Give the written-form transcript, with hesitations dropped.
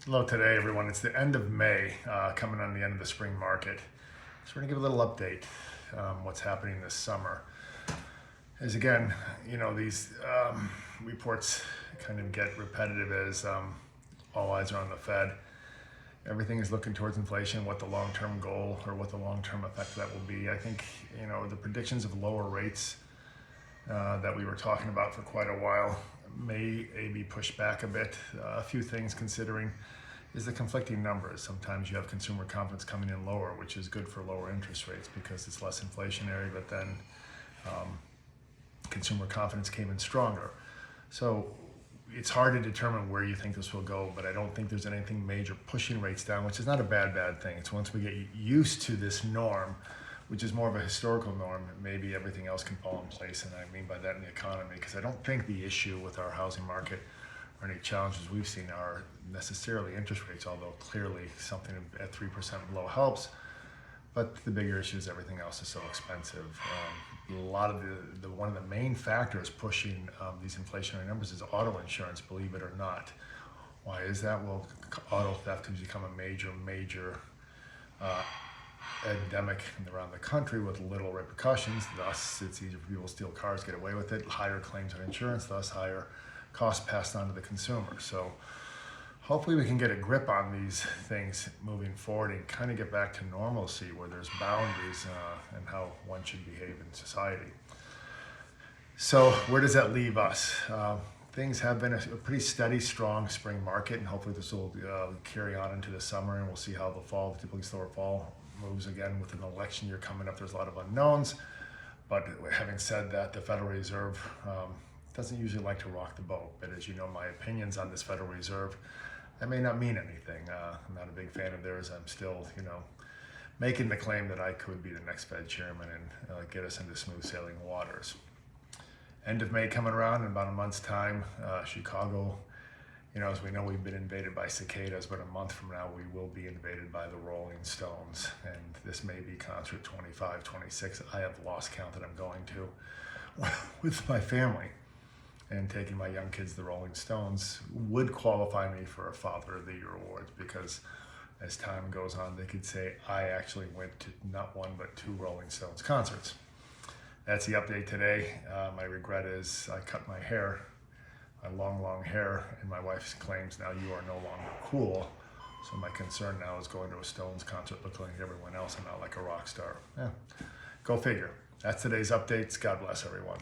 Hello today, everyone. It's the end of May, coming on the end of the spring market. So we're gonna give a little update, what's happening this summer. As again, these reports kind of get repetitive as all eyes are on the Fed. Everything is looking towards inflation, what the long-term goal or what the long-term effect of that will be. I think, the predictions of lower rates that we were talking about for quite a while may be pushed back a bit. A few things considering is the conflicting numbers. Sometimes you have consumer confidence coming in lower, which is good for lower interest rates because it's less inflationary, but then consumer confidence came in stronger. So it's hard to determine where you think this will go, but I don't think there's anything major pushing rates down, which is not a bad thing. It's once we get used to this norm, which is more of a historical norm, maybe everything else can fall in place. And I mean by that in the economy, because I don't think the issue with our housing market or any challenges we've seen are necessarily interest rates, although clearly something at 3% below helps. But the bigger issue is everything else is so expensive. A lot of one of the main factors pushing these inflationary numbers is auto insurance, believe it or not. Why is that? Well, auto theft has become a major endemic around the country with little repercussions. Thus, it's easier for people to steal cars, get away with it, higher claims on insurance, thus higher costs passed on to the consumer. So hopefully we can get a grip on these things moving forward and kind of get back to normalcy where there's boundaries and how one should behave in society. So where does that leave us? Things have been a pretty steady, strong spring market, and hopefully this will carry on into the summer, and we'll see how the fall, typically slower fall, moves again with an election year coming up. There's a lot of unknowns, but having said that, the Federal Reserve doesn't usually like to rock the boat. But as you know, my opinions on this Federal Reserve, that may not mean anything. I'm not a big fan of theirs. I'm still, making the claim that I could be the next Fed chairman and get us into smooth sailing waters. End of May coming around in about a month's time. Chicago, as we know, we've been invaded by cicadas, but a month from now we will be invaded by the Rolling Stones. And this may be concert 25, 26. I have lost count that I'm going to with my family. And taking my young kids to the Rolling Stones would qualify me for a Father of the Year award, because as time goes on, they could say I actually went to not one but two Rolling Stones concerts. That's the update today. My regret is I cut my hair, my long hair, and my wife claims now you are no longer cool. So my concern now is going to a Stones concert looking like everyone else and not like a rock star. Yeah, go figure. That's today's updates. God bless everyone.